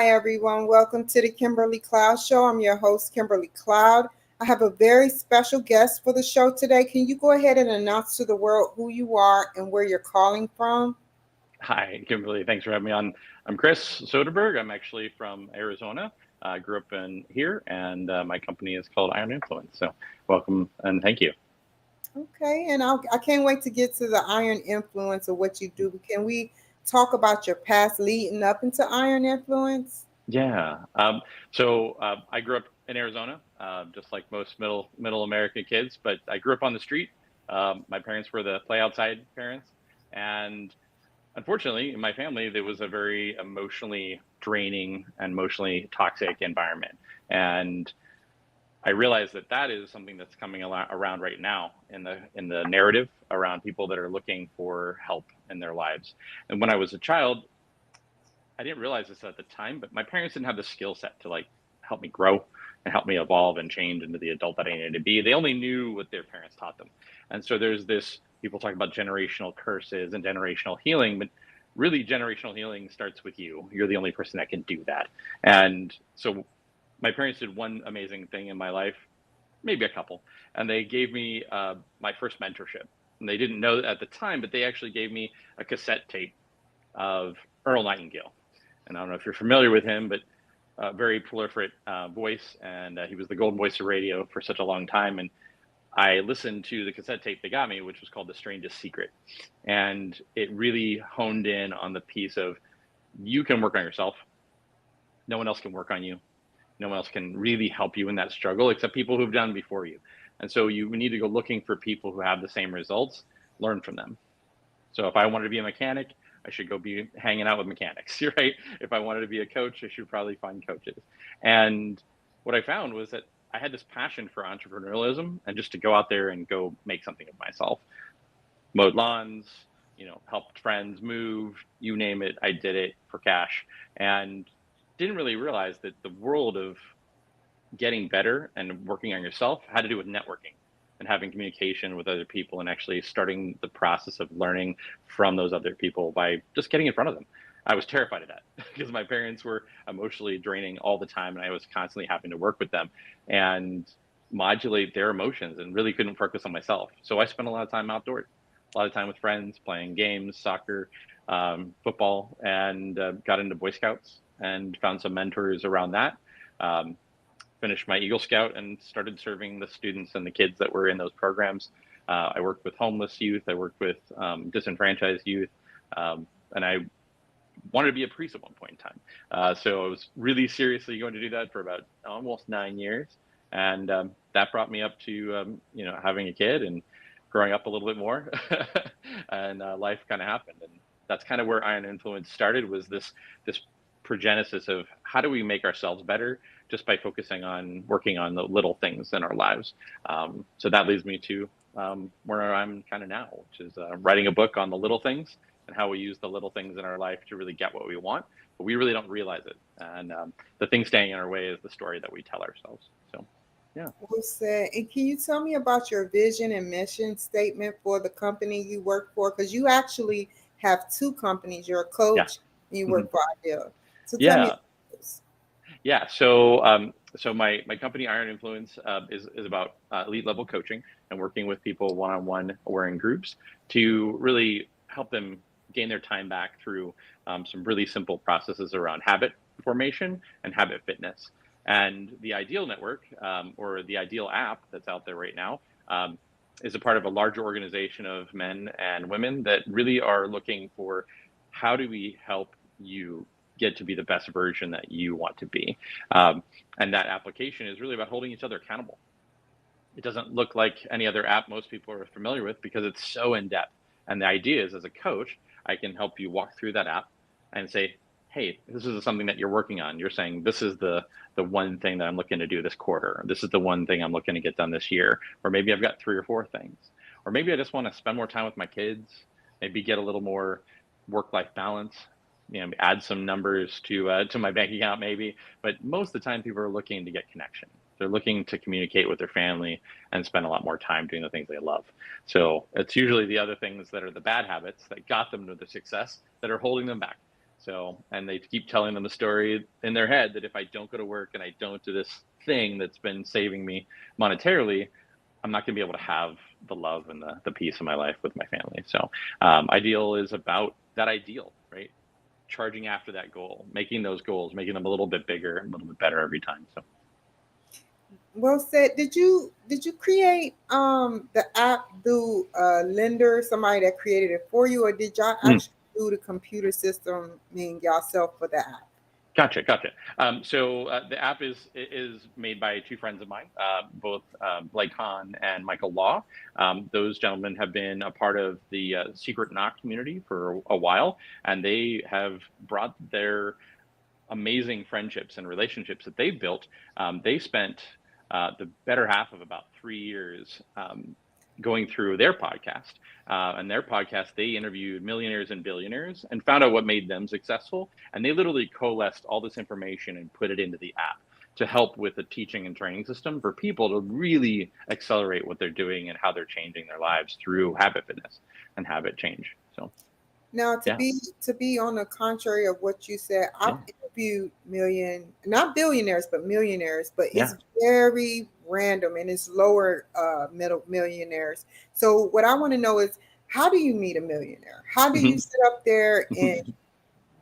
Hi, everyone. Welcome to the Kimberly Cloud Show. I'm your host, Kimberly Cloud. I have a very special guest for the show today. Can you go ahead and announce to the world who you are and where you're calling from? Hi, Kimberly. Thanks for having me on. I'm Kris Soderberg. I'm actually from Arizona. I grew up in here, and my company is called Iron Influence. So, welcome and thank you. Okay, and I can't wait to get to the Iron Influence of what you do. Can we talk about your past leading up into Iron Influence? Yeah. I grew up in Arizona, just like most middle American kids. But I grew up on the street. My parents were the play outside parents, and unfortunately, in my family, there was a very emotionally draining and emotionally toxic environment. And I realize that that is something that's coming around right now in the narrative around people that are looking for help in their lives. And when I was a child, I didn't realize this at the time, but my parents didn't have the skill set to like help me grow and help me evolve and change into the adult that I needed to be. They only knew what their parents taught them. And so there's this people talk about generational curses and generational healing, but really generational healing starts with you. You're the only person that can do that. And so my parents did one amazing thing in my life, maybe a couple, and they gave me my first mentorship. And they didn't know at the time, but they actually gave me a cassette tape of Earl Nightingale. And I don't know if you're familiar with him, but a very prolific voice, and he was the golden voice of radio for such a long time. And I listened to the cassette tape they got me, which was called The Strangest Secret. And it really honed in on the piece of you can work on yourself. No one else can work on you. No one else can really help you in that struggle except people who've done before you. And so you need to go looking for people who have the same results, learn from them. So if I wanted to be a mechanic, I should go be hanging out with mechanics, right? If I wanted to be a coach, I should probably find coaches. And what I found was that I had this passion for entrepreneurialism and just to go out there and go make something of myself. Mowed lawns, helped friends move, you name it, I did it for cash. And didn't really realize that the world of getting better and working on yourself had to do with networking and having communication with other people and actually starting the process of learning from those other people by just getting in front of them. I was terrified of that because my parents were emotionally draining all the time and I was constantly having to work with them and modulate their emotions and really couldn't focus on myself. So I spent a lot of time outdoors, a lot of time with friends, playing games, soccer, football, and got into Boy Scouts and found some mentors around that. Um, Finished my Eagle Scout and started serving the students and the kids that were in those programs. I worked with homeless youth. I worked with disenfranchised youth. And I wanted to be a priest at one point in time. So I was really seriously going to do that for about almost 9 years. And that brought me up to, having a kid and growing up a little bit more. And life kind of happened. And that's kind of where Iron Influence started, was this progenesis of how do we make ourselves better just by focusing on working on the little things in our lives. So that leads me to where I'm kind of now, which is writing a book on the little things and how we use the little things in our life to really get what we want, but we really don't realize it. And the thing standing in our way is the story that we tell ourselves. So, yeah. Well said. And can you tell me about your vision and mission statement for the company you work for? Because you actually have two companies. You're a Yeah. coach and you Mhm. work for Ideal. So tell me Yeah. about this. Yeah. So my company Iron Influence is about elite level coaching and working with people one on one or in groups to really help them gain their time back through some really simple processes around habit formation and habit fitness. And the Ideal Network, or the Ideal app that's out there right now, is a part of a larger organization of men and women that really are looking for how do we help you get to be the best version that you want to be. Um, and that application is really about holding each other accountable. It doesn't look like any other app most people are familiar with because it's so in depth. And the idea is, as a coach, I can help you walk through that app and say, hey, this is something that you're working on. You're saying this is the one thing that I'm looking to do this quarter. This is the one thing I'm looking to get done this year. Or maybe I've got 3 or 4 things. Or maybe I just want to spend more time with my kids, maybe get a little more work-life balance, add some numbers to my bank account maybe. But most of the time, people are looking to get connection. They're looking to communicate with their family and spend a lot more time doing the things they love. So it's usually the other things that are the bad habits that got them to the success that are holding them back. So, and they keep telling them a story in their head that if I don't go to work and I don't do this thing that's been saving me monetarily, I'm not going to be able to have the love and the peace of my life with my family. So, ideal is about that ideal, right? Charging after that goal, making those goals, making them a little bit bigger, a little bit better every time. So, well said. Did you create the app through a lender, somebody that created it for you, or did y'all actually do the computer system yourself for the app? Gotcha. So the app is made by two friends of mine, both Blake Hahn and Michael Law. Those gentlemen have been a part of the Secret Knock community for a while, and they have brought their amazing friendships and relationships that they've built. They spent the better half of about 3 years going through their podcast. And their podcast, they interviewed millionaires and billionaires and found out what made them successful. And they literally coalesced all this information and put it into the app to help with the teaching and training system for people to really accelerate what they're doing and how they're changing their lives through habit fitness and habit change. So now to be on the contrary of what you said, I've interviewed not billionaires, but millionaires, but it's very random and it's lower middle millionaires. So what I want to know is, how do you meet a millionaire? How do you sit up there and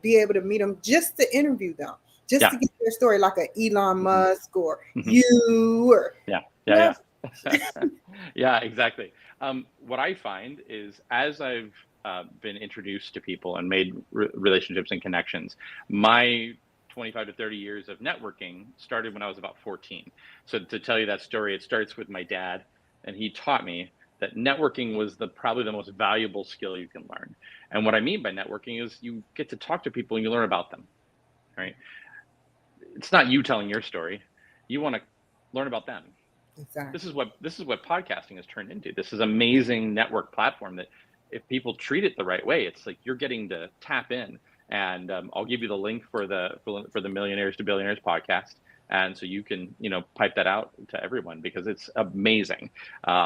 be able to meet them just to interview them, just to get their story, like a Elon Musk or you or yeah, exactly. What I find is, as I've been introduced to people and made relationships and connections, my 25 to 30 years of networking started when I was about 14. So to tell you that story, it starts with my dad, and he taught me that networking was probably the most valuable skill you can learn. And what I mean by networking is you get to talk to people and you learn about them, right? It's not you telling your story. You want to learn about them. Exactly. This is what podcasting has turned into. This is amazing network platform that, if people treat it the right way, it's like you're getting to tap in. And I'll give you the link for the Millionaires to Billionaires podcast, and so you can pipe that out to everyone, because it's amazing.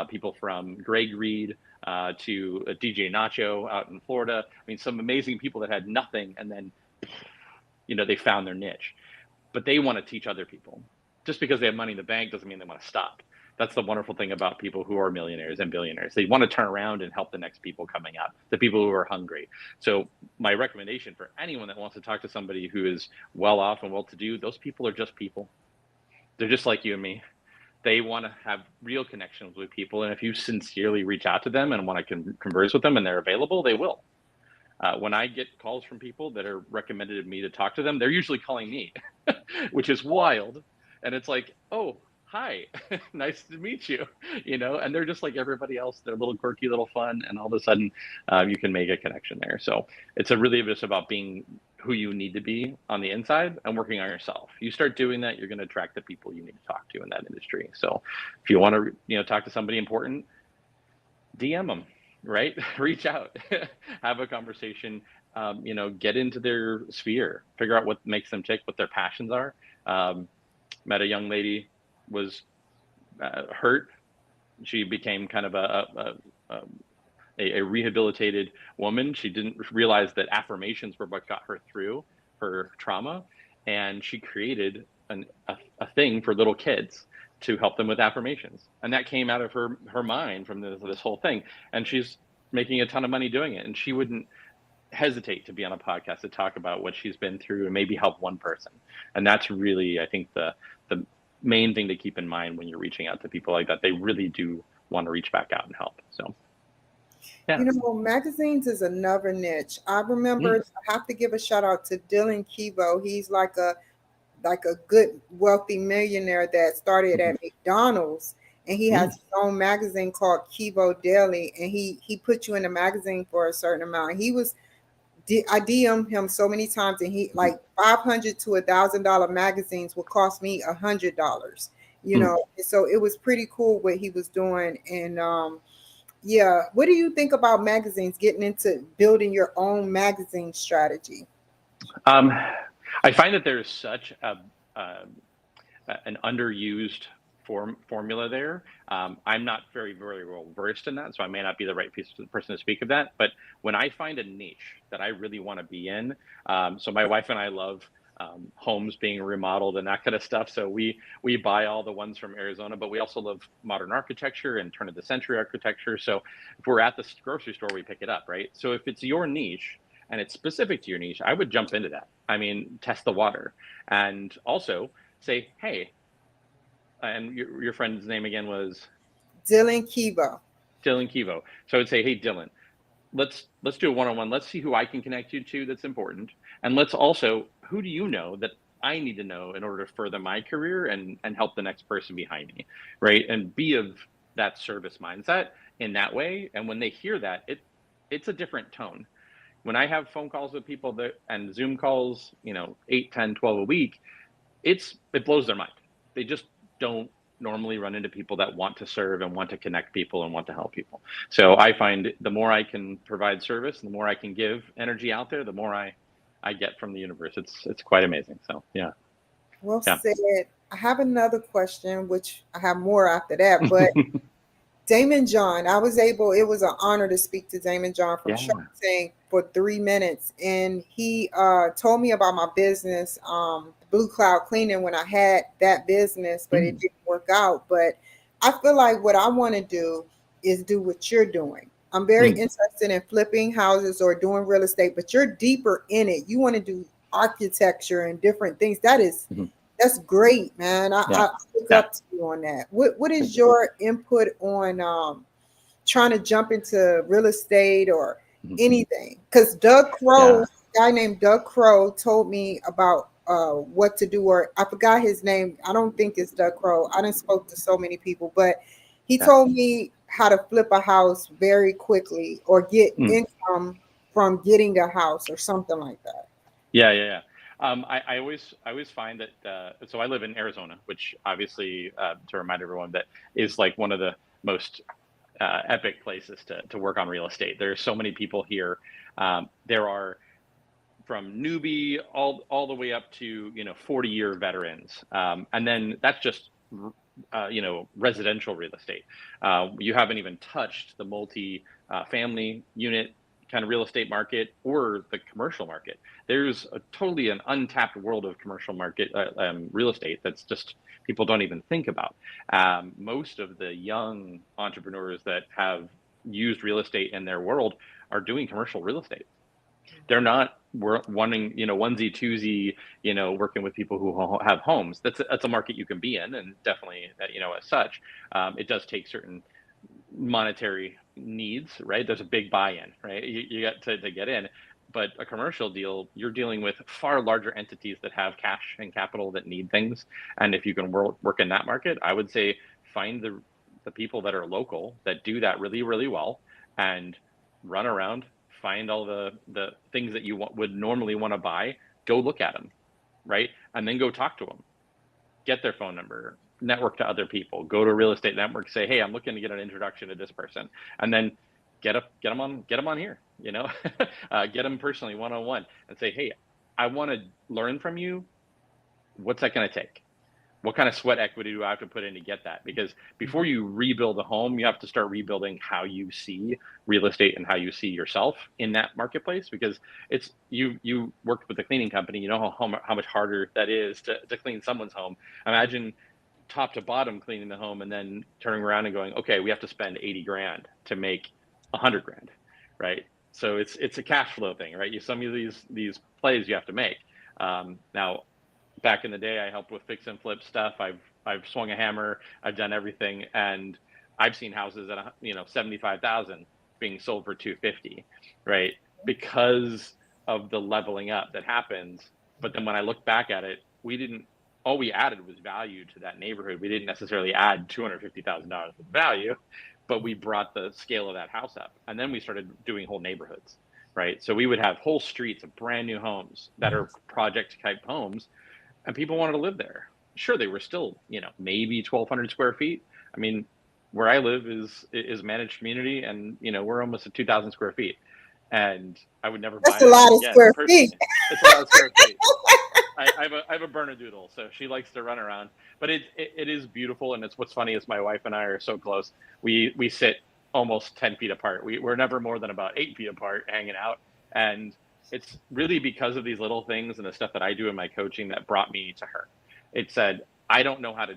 People from Greg Reed to DJ Nacho out in Florida. I mean, some amazing people that had nothing, and then they found their niche. But they want to teach other people. Just because they have money in the bank doesn't mean they want to stop. That's the wonderful thing about people who are millionaires and billionaires. They want to turn around and help the next people coming up, the people who are hungry. So my recommendation for anyone that wants to talk to somebody who is well off and well-to-do, those people are just people. They're just like you and me. They want to have real connections with people. And if you sincerely reach out to them and want to converse with them and they're available, they will. When I get calls from people that are recommended to me to talk to them, they're usually calling me, which is wild. And it's like, oh, hi, nice to meet you, and they're just like everybody else. They're a little quirky, little fun, and all of a sudden you can make a connection there. So it's really just about being who you need to be on the inside and working on yourself. You start doing that, you're going to attract the people you need to talk to in that industry. So if you want to, talk to somebody important, DM them, right? Reach out, have a conversation, get into their sphere, figure out what makes them tick, what their passions are. Met a young lady, was hurt. She became kind of a rehabilitated woman. She didn't realize that affirmations were what got her through her trauma, and she created a thing for little kids to help them with affirmations, and that came out of her mind from this whole thing. And she's making a ton of money doing it, and she wouldn't hesitate to be on a podcast to talk about what she's been through and maybe help one person. And that's really, I think, the main thing to keep in mind when you're reaching out to people like that. They really do want to reach back out and help. So magazines is another niche. I remember I have to give a shout out to Dylan Kivo. He's like a good wealthy millionaire that started at McDonald's, and he has his own magazine called Kivo Daily, and he put you in the magazine for a certain amount. I DM'd him so many times, and he like $500 to $1,000 magazines would cost me $100, So it was pretty cool what he was doing. And what do you think about magazines, getting into building your own magazine strategy? I find that there's such an underused formula there. I'm not very well versed in that, so I may not be the right person to speak of that. But when I find a niche that I really want to be in, so my wife and I love homes being remodeled and that kind of stuff. So we buy all the ones from Arizona, but we also love modern architecture and turn of the century architecture. So if we're at the grocery store, we pick it up, right? So if it's your niche and it's specific to your niche, I would jump into that. I mean, test the water, and also say, hey, and your friend's name again was Dylan Kiva. Dylan Kivo. So I would say, hey, Dylan, let's do a one-on-one. Let's see who I can connect you to that's important. And let's also, who do you know that I need to know in order to further my career and help the next person behind me, right? And be of that service mindset in that way. And when they hear that, it's a different tone. When I have phone calls with people and Zoom calls, 8, 10, 12 a week, it blows their mind. They just don't normally run into people that want to serve and want to connect people and want to help people. So I find the more I can provide service and the more I can give energy out there, the more I get from the universe. It's quite amazing. So yeah. Well said. I have another question, which I have more after that, but Damon John, it was an honor to speak to Damon John from Shark Tank for 3 minutes. And he told me about my business, Blue Cloud Cleaning, when I had that business, but it didn't work out. But I feel like what I want to do is do what you're doing. I'm very interested in flipping houses or doing real estate, but you're deeper in it. You want to do architecture and different things. That's great, man. I look up to you on that. What is your input on trying to jump into real estate or anything? Because a guy named Doug Crow told me about what to do, or I forgot his name. I don't think it's Doug Crow. I didn't spoke to so many people, but he told me how to flip a house very quickly or get income from getting a house or something like that. Yeah. I always find that, so I live in Arizona, which obviously, to remind everyone, that is like one of the most epic places to work on real estate. There's so many people here. There are from newbie all the way up to 40-year veterans, and then that's just residential real estate. You haven't even touched the multi-family unit kind of real estate market or the commercial market. There's totally an untapped world of commercial market real estate that's just people don't even think about. Most of the young entrepreneurs that have used real estate in their world are doing commercial real estate. They're not wanting, onesie twosie, working with people who have homes. That's a market you can be in, and definitely, as such, it does take certain monetary needs, right? There's a big buy-in, right? You got to get in, but a commercial deal, you're dealing with far larger entities that have cash and capital that need things. And if you can work in that market, I would say find the people that are local that do that really, really well, and run around, find all the things that you would normally want to buy, go look at them, right? And then go talk to them, get their phone number, network to other people, go to a real estate network, say, hey, I'm looking to get an introduction to this person, and then get them on here, get them personally one-on-one and say, hey, I want to learn from you. What's that going to take? What kind of sweat equity do I have to put in to get that? Because before you rebuild a home, you have to start rebuilding how you see real estate and how you see yourself in that marketplace. Because it's you worked with a cleaning company, you know how much harder that is to clean someone's home. Imagine top to bottom cleaning the home and then turning around and going, okay, we have to spend 80 grand to make 100 grand, right? So it's a cash flow thing, right? Some of these plays you have to make. Now, back in the day, I helped with fix and flip stuff. I've swung a hammer. I've done everything, and I've seen houses at 75,000 being sold for 250, right? Because of the leveling up that happens. But then when I look back at it, all we added was value to that neighborhood. We didn't necessarily add $250,000 of value, but we brought the scale of that house up, and then we started doing whole neighborhoods, right? So we would have whole streets of brand new homes that are project type homes. And people wanted to live there. Sure, they were still, maybe 1,200 square feet. I mean, where I live is managed community, and we're almost at 2,000 square feet. And I would never buy. That's a lot of square feet. It's a lot of square feet. I have a Bernedoodle, so she likes to run around. But it is beautiful, and it's what's funny is my wife and I are so close. We sit almost 10 feet apart. We're never more than about 8 feet apart, hanging out, and it's really because of these little things and the stuff that I do in my coaching that brought me to her. It said, I don't know how to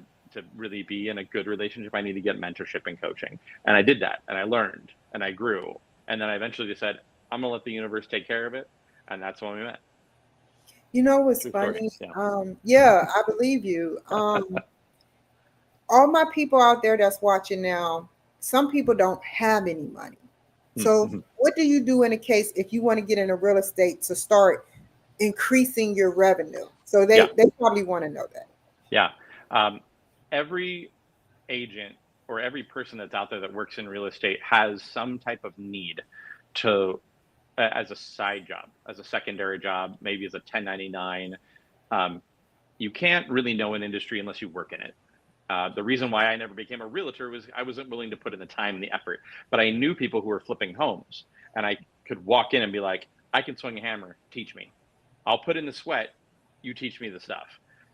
really be in a good relationship. I need to get mentorship and coaching, and I did that, and I learned, and I grew, and then I eventually just said, I'm gonna let the universe take care of it, and that's when we met. You know what's True story. funny? Yeah. Yeah, I believe you. All my people out there that's watching now, some people don't have any money. So, Mm-hmm. what do you do in a case if you want to get into real estate to start increasing your revenue? So Yeah. they probably want to know that. Yeah. Every agent or every person that's out there that works in real estate has some type of need to, as a side job, as a secondary job, maybe as a 1099. You can't really know an industry unless you work in it. The reason why I never became a realtor was I wasn't willing to put in the time and the effort. But I knew people who were flipping homes, and I could walk in and be like, I can swing a hammer, teach me. I'll put in the sweat, you teach me the stuff.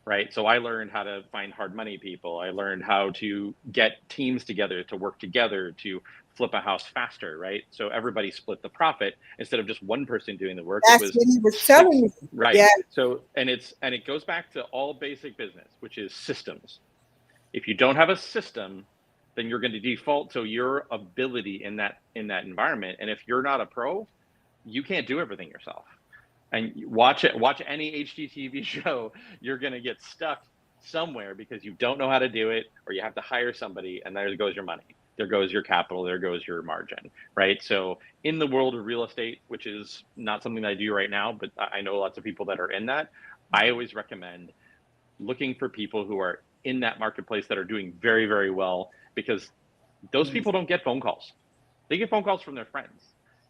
Right. So I learned how to find hard money people. I learned how to get teams together to work together to flip a house faster. Right. So everybody split the profit instead of just one person doing the work. It That's was what he was telling six. me. Right. Yeah, So, and it goes back to all basic business, which is systems. If you don't have a system, then you're going to default to your ability in that environment. And if you're not a pro, you can't do everything yourself. And watch any HGTV show, you're going to get stuck somewhere because you don't know how to do it, or you have to hire somebody, and there goes your money. There goes your capital, there goes your margin, right? So in the world of real estate, which is not something I do right now, but I know lots of people that are in that, I always recommend looking for people who are in that marketplace that are doing very, very well, because those people don't get phone calls. They get phone calls from their friends.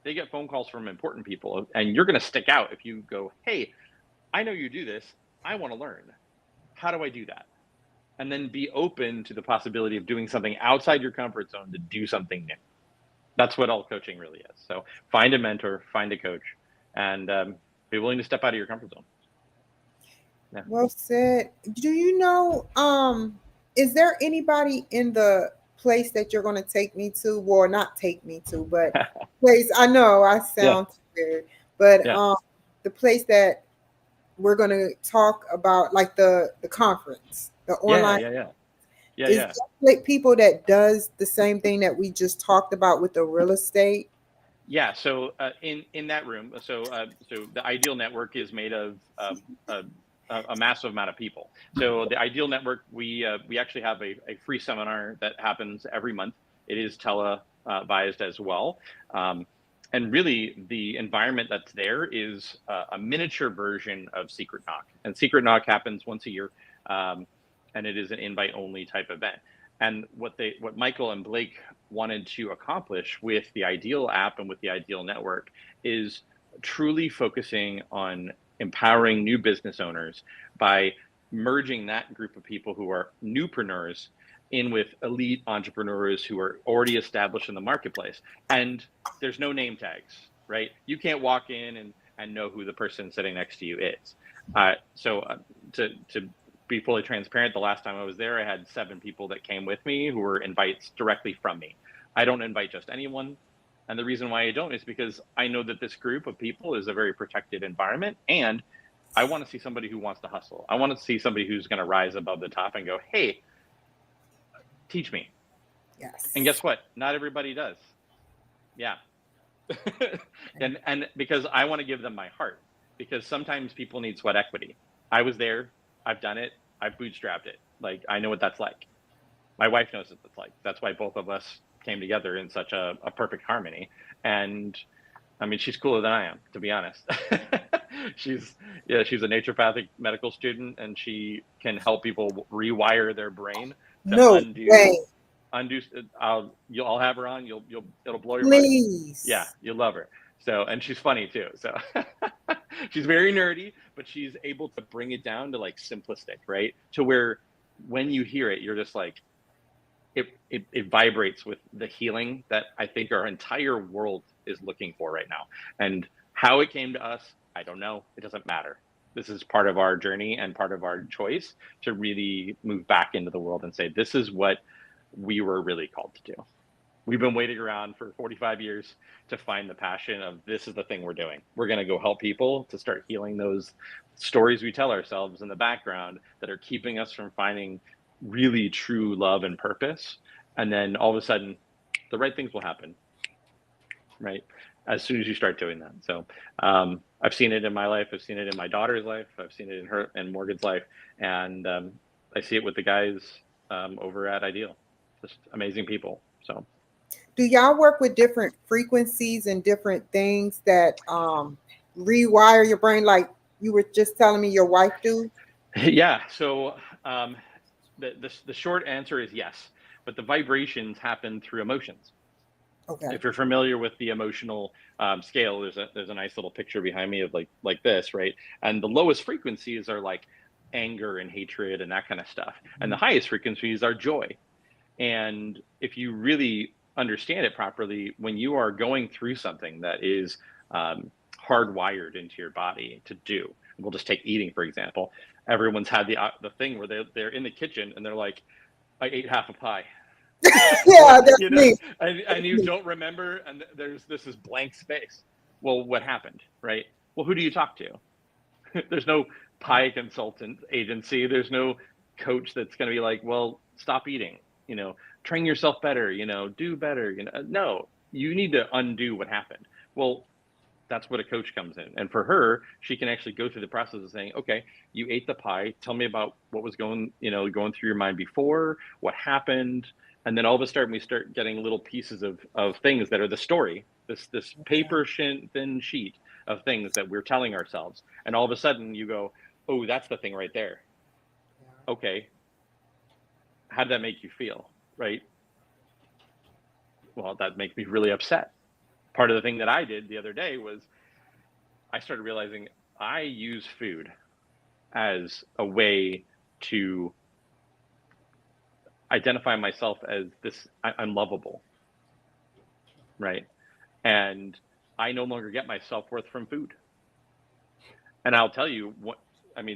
They get phone calls from important people, and you're going to stick out if you go, hey, I know you do this. I want to learn. How do I do that? And then be open to the possibility of doing something outside your comfort zone to do something new. That's what all coaching really is. So find a mentor, find a coach, and be willing to step out of your comfort zone. Yeah. well said. Do you know, is there anybody in the place that you're going to take me to? Well, not take me to, but place, I know I Yeah. sound weird, but Yeah. the place that we're going to talk about, like the conference, the Yeah. online, Yeah. Yeah. Yeah. is Yeah. there like people that does the same thing that we just talked about with the real estate? Yeah. So in that room, so the Ideal Network is made of a massive amount of people. So the Ideal Network, we actually have a free seminar that happens every month. It is televised as well. And really, the environment that's there is a miniature version of Secret Knock. And Secret Knock happens once a year, and it is an invite-only type event. And what Michael and Blake wanted to accomplish with the Ideal app and with the Ideal Network is truly focusing on empowering new business owners by merging that group of people who are newpreneurs in with elite entrepreneurs who are already established in the marketplace. And there's no name tags, right? You can't walk in and know who the person sitting next to you is. So to be fully transparent, the last time I was there, I had 7 people that came with me who were invites directly from me. I don't invite just anyone. And the reason why I don't is because I know that this group of people is a very protected environment. And I want to see somebody who wants to hustle. I want to see somebody who's going to rise above the top and go, hey, teach me. Yes. And guess what? Not everybody does. Yeah. and because I want to give them my heart, because sometimes people need sweat equity. I was there. I've done it. I've bootstrapped it. Like, I know what that's like. My wife knows what that's like. That's why both of us came together in such a perfect harmony. And I mean, she's cooler than I am, to be honest. she's a naturopathic medical student, and she can help people rewire their brain to No undo. way. I'll have her on. It'll blow your mind. Please. Yeah, you'll love her. So, and she's funny too. So she's very nerdy, but she's able to bring it down to like simplistic, right? To where when you hear it, you're just like, it vibrates with the healing that I think our entire world is looking for right now. And how it came to us, I don't know. It doesn't matter. This is part of our journey and part of our choice to really move back into the world and say, this is what we were really called to do. We've been waiting around for 45 years to find the passion of this is the thing we're doing. We're going to go help people to start healing those stories we tell ourselves in the background that are keeping us from finding really true love and purpose. And then all of a sudden, the right things will happen, right? As soon as you start doing that. So I've seen it in my life. I've seen it in my daughter's life. I've seen it in her and Morgan's life. And I see it with the guys over at Ideal. Just amazing people. So. Do y'all work with different frequencies and different things that rewire your brain, like you were just telling me your wife do? Yeah. So the short answer is yes, but the vibrations happen through emotions. Okay. If you're familiar with the emotional scale, there's a nice little picture behind me of like this, right? And the lowest frequencies are like anger and hatred and that kind of stuff, and the highest frequencies are joy. And if you really understand it properly, when you are going through something that is hardwired into your body to do, we'll just take eating, for example. Everyone's had the thing where they're in the kitchen and they're like, I ate half a pie. Yeah, that's me. And you don't remember, and this is blank space. Well, what happened, right? Well, who do you talk to? There's no pie consultant agency. There's no coach that's going to be like, well, stop eating, train yourself better, do better, no, you need to undo what happened. Well, that's what a coach comes in. And for her, she can actually go through the process of saying, okay, you ate the pie. Tell me about what was going through your mind before, what happened. And then all of a sudden we start getting little pieces of things that are the story, this paper thin sheet of things that we're telling ourselves. And all of a sudden you go, oh, that's the thing right there. Okay. How did that make you feel? Right? Well, that makes me really upset. Part of the thing that I did the other day was I started realizing I use food as a way to identify myself as this, I'm lovable, right? And I no longer get my self-worth from food. And I'll tell you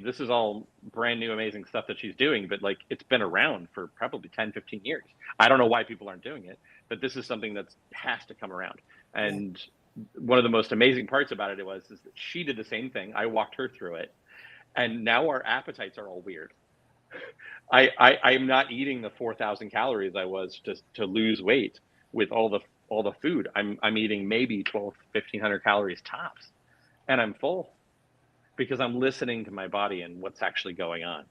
this is all brand new, amazing stuff that she's doing, but like it's been around for probably 10, 15 years. I don't know why people aren't doing it, but this is something that has to come around. And one of the most amazing parts about it is that she did the same thing. I walked her through it. And now our appetites are all weird. I'm not eating the 4,000 calories I was to lose weight with all the food. I'm eating maybe 1,500 calories tops, and I'm full because I'm listening to my body and what's actually going on.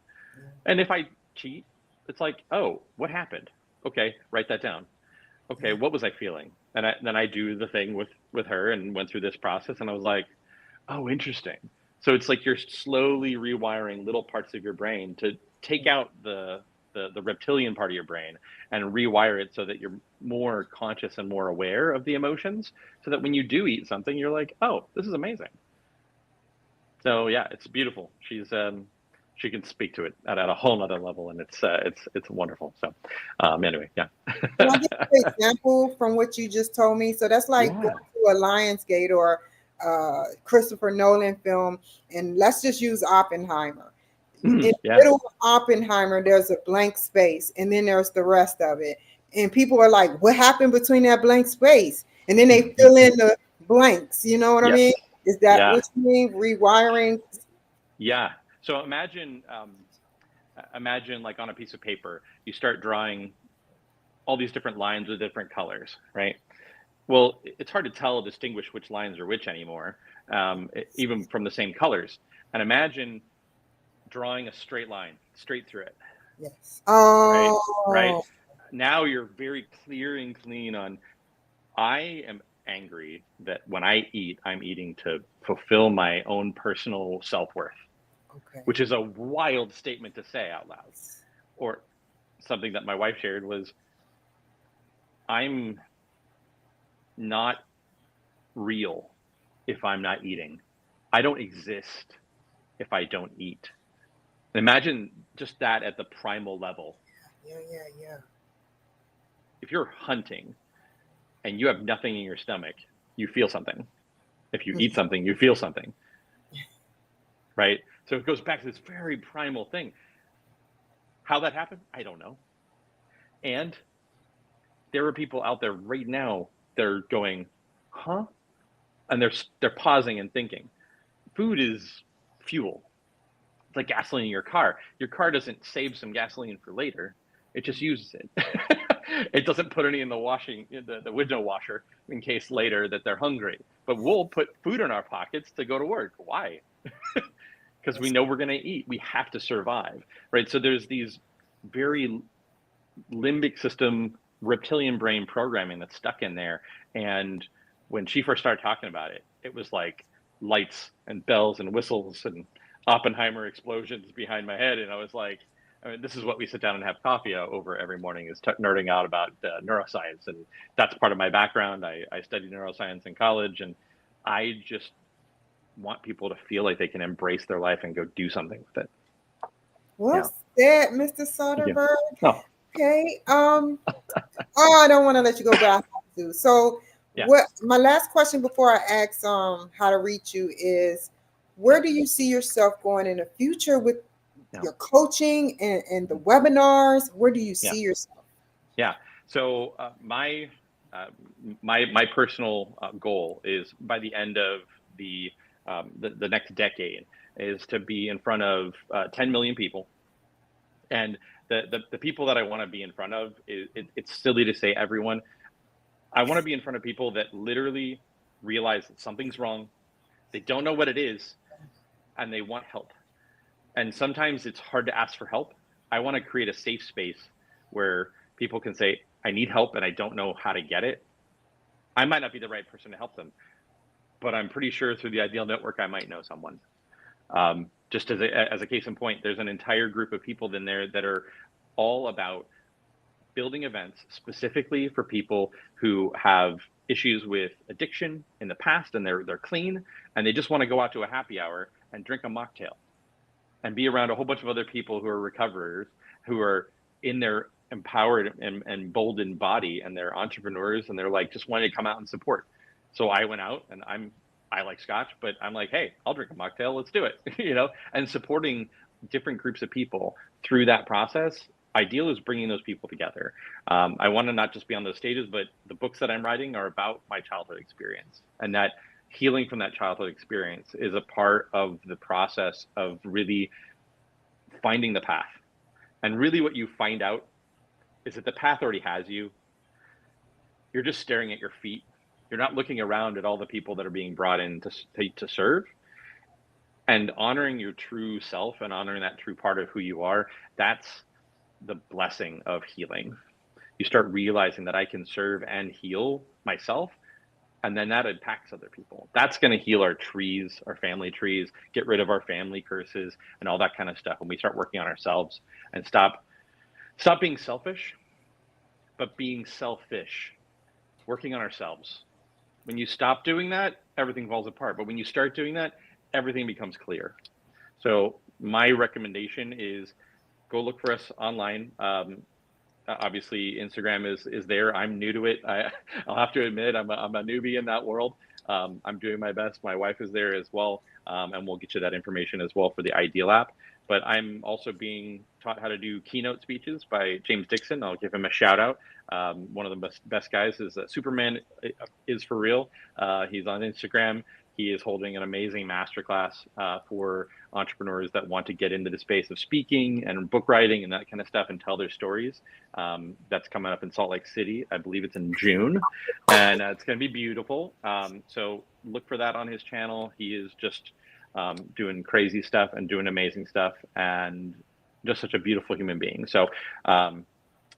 And if I cheat, it's like, oh, what happened? Okay, write that down. Okay, what was I feeling? And then I do the thing with her and went through this process, and I was like, oh, interesting. So it's like you're slowly rewiring little parts of your brain to take out the reptilian part of your brain and rewire it so that you're more conscious and more aware of the emotions, so that when you do eat something, you're like, oh, this is amazing. So yeah, it's beautiful. She can speak to it at a whole nother level, and it's wonderful. So anyway, yeah. Can I give you an example from what you just told me? So that's like going to a Lionsgate or Christopher Nolan film, and let's just use Oppenheimer. In the middle of Oppenheimer, there's a blank space, and then there's the rest of it. And people are like, what happened between that blank space? And then they fill in the blanks. You know what I mean? Is that what you mean? Rewiring? Yeah. So imagine like on a piece of paper, you start drawing all these different lines with different colors, right? Well, it's hard to distinguish which lines are which anymore, even from the same colors. And imagine drawing a straight line straight through it. Yes. Oh. Right. Now you're very clear and clean on, I am angry that when I eat, I'm eating to fulfill my own personal self-worth, which is a wild statement to say out loud. Or something that my wife shared was, I'm not real if I'm not eating. I don't exist if I don't eat. Imagine just that at the primal level. Yeah. If you're hunting and you have nothing in your stomach, you feel something. If you eat something, you feel something. Right? So it goes back to this very primal thing. How that happened, I don't know. And there are people out there right now, they're going, huh? And they're pausing and thinking. Food is fuel. It's like gasoline in your car. Your car doesn't save some gasoline for later. It just uses it. It doesn't put any in the window washer in case later that they're hungry. But we'll put food in our pockets to go to work. Why? Because we know we're going to eat. We have to survive, right? So there's these very limbic system, reptilian brain programming that's stuck in there. And when she first started talking about it, it was like lights and bells and whistles and Oppenheimer explosions behind my head. And I was like, I mean, this is what we sit down and have coffee over every morning, is nerding out about neuroscience. And that's part of my background. I studied neuroscience in college, and I just want people to feel like they can embrace their life and go do something with it. Well said, Mr. Soderberg. Oh. Okay. I don't want to let you go, but I have to. So what my last question before I ask how to reach you is, where do you see yourself going in the future with your coaching and the webinars? Where do you see yourself? Yeah. So my personal goal is, by the end of the next decade, is to be in front of 10 million people. And the people that I want to be in front of, it's silly to say everyone. I want to be in front of people that literally realize that something's wrong. They don't know what it is, and they want help. And sometimes it's hard to ask for help. I want to create a safe space where people can say, I need help and I don't know how to get it. I might not be the right person to help them, but I'm pretty sure through the Ideal Network, I might know someone. Just as a case in point, there's an entire group of people in there that are all about building events specifically for people who have issues with addiction in the past, and they're clean, and they just want to go out to a happy hour and drink a mocktail and be around a whole bunch of other people who are recoverers, who are in their empowered and emboldened body, and they're entrepreneurs, and they're like, just wanting to come out and support. So I went out, and I like scotch, but I'm like, hey, I'll drink a mocktail, let's do it, and supporting different groups of people through that process. Ideal is bringing those people together. I want to not just be on those stages, but the books that I'm writing are about my childhood experience, and that healing from that childhood experience is a part of the process of really finding the path. And really what you find out is that the path already has you. You're just staring at your feet. You're not looking around at all the people that are being brought in to serve. And honoring your true self and honoring that true part of who you are, that's the blessing of healing. You start realizing that I can serve and heal myself, and then that impacts other people. That's going to heal our trees, our family trees, get rid of our family curses and all that kind of stuff. When we start working on ourselves and stop being selfish, but being selfish, working on ourselves. When you stop doing that, everything falls apart. But when you start doing that, everything becomes clear. So my recommendation is go look for us online. Obviously, Instagram is there. I'm new to it. I'll have to admit, I'm a newbie in that world. I'm doing my best. My wife is there as well, and we'll get you that information as well for the Ideal app. But I'm also being taught how to do keynote speeches by James Dixon. I'll give him a shout out. One of the best guys is Superman is for real. He's on Instagram. He is holding an amazing masterclass for entrepreneurs that want to get into the space of speaking and book writing and that kind of stuff and tell their stories. That's coming up in Salt Lake City. I believe it's in June, and it's going to be beautiful. So look for that on his channel. He is just doing crazy stuff and doing amazing stuff, and just such a beautiful human being. So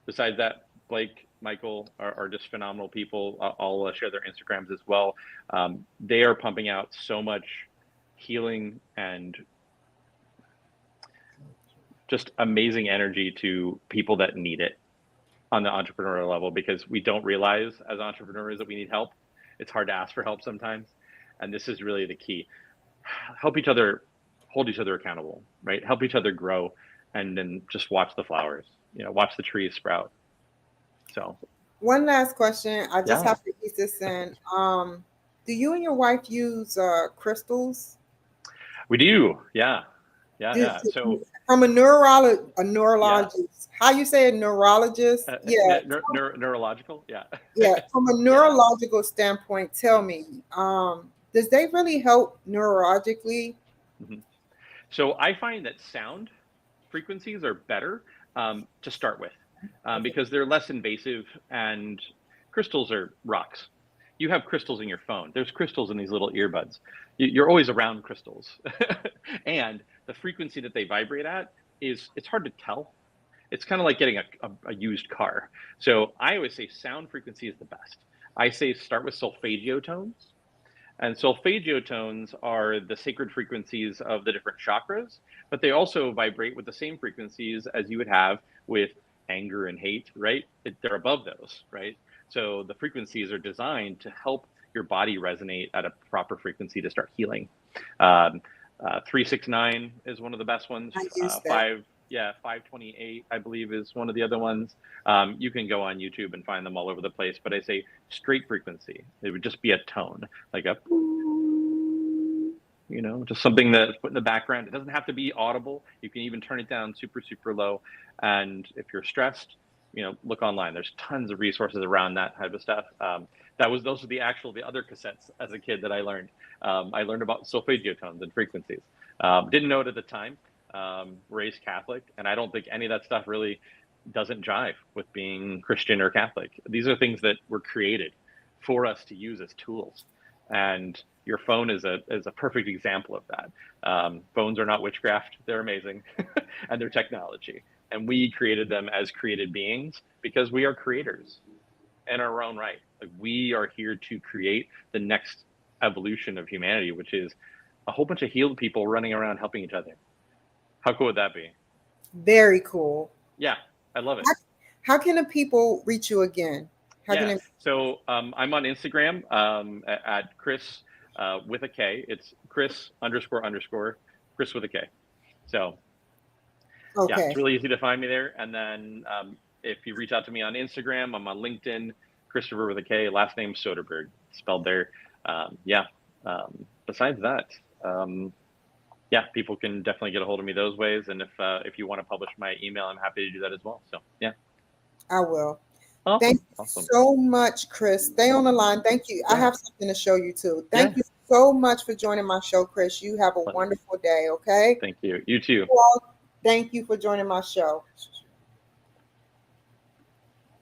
besides that, Blake, Michael are just phenomenal people. I'll share their Instagrams as well. They are pumping out so much healing and just amazing energy to people that need it on the entrepreneurial level, because we don't realize as entrepreneurs that we need help. It's hard to ask for help sometimes. And this is really the key. Help each other, hold each other accountable, right? Help each other grow, and then just watch the flowers, watch the trees sprout. So one last question. I just have to ease this in. Do you and your wife use crystals? We do. Yeah. So from a neurologist, how you say it, neurologist? neurological. Yeah. Yeah. From a neurological standpoint, tell me, does they really help neurologically? Mhm. So I find that sound frequencies are better to start with because they're less invasive, and crystals are rocks. You have crystals in your phone. There's crystals in these little earbuds. You're always around crystals. And the frequency that they vibrate at it's hard to tell. It's kind of like getting a used car. So I always say sound frequency is the best. I say start with solfeggio tones. And solfeggio tones are the sacred frequencies of the different chakras, but they also vibrate with the same frequencies as you would have with anger and hate, right? They're above those, right? So the frequencies are designed to help your body resonate at a proper frequency to start healing. 369 is one of the best ones. I use that. 528, I believe, is one of the other ones. You can go on YouTube and find them all over the place, but I say straight frequency. It would just be a tone, like a, just something that's put in the background. It doesn't have to be audible. You can even turn it down super, super low. And if you're stressed, look online. There's tons of resources around that type of stuff. Those are the other cassettes as a kid that I learned. I learned about solfeggio tones and frequencies. Didn't know it at the time. Raised Catholic, and I don't think any of that stuff really doesn't jive with being Christian or Catholic. These are things that were created for us to use as tools, and your phone is a perfect example of that. Phones are not witchcraft; they're amazing, and they're technology, and we created them as created beings because we are creators in our own right. Like, we are here to create the next evolution of humanity, which is a whole bunch of healed people running around helping each other. How cool would that be? Very cool. Yeah, I love it. How can the people reach you again? So I'm on Instagram at Kris with a K. It's Kris __ Kris with a K. So yeah, it's really easy to find me there. And then if you reach out to me on Instagram, I'm on LinkedIn, Christopher with a K, last name Soderberg, spelled there. Besides that, people can definitely get a hold of me those ways. And if you want to publish my email, I'm happy to do that as well. So yeah. I will. Awesome. Thank you so much, Kris. Stay on the line. Thank you. Yeah. I have something to show you too. Thank you so much for joining my show, Kris. You have a wonderful day, okay? Thank you. You too. Well, thank you for joining my show.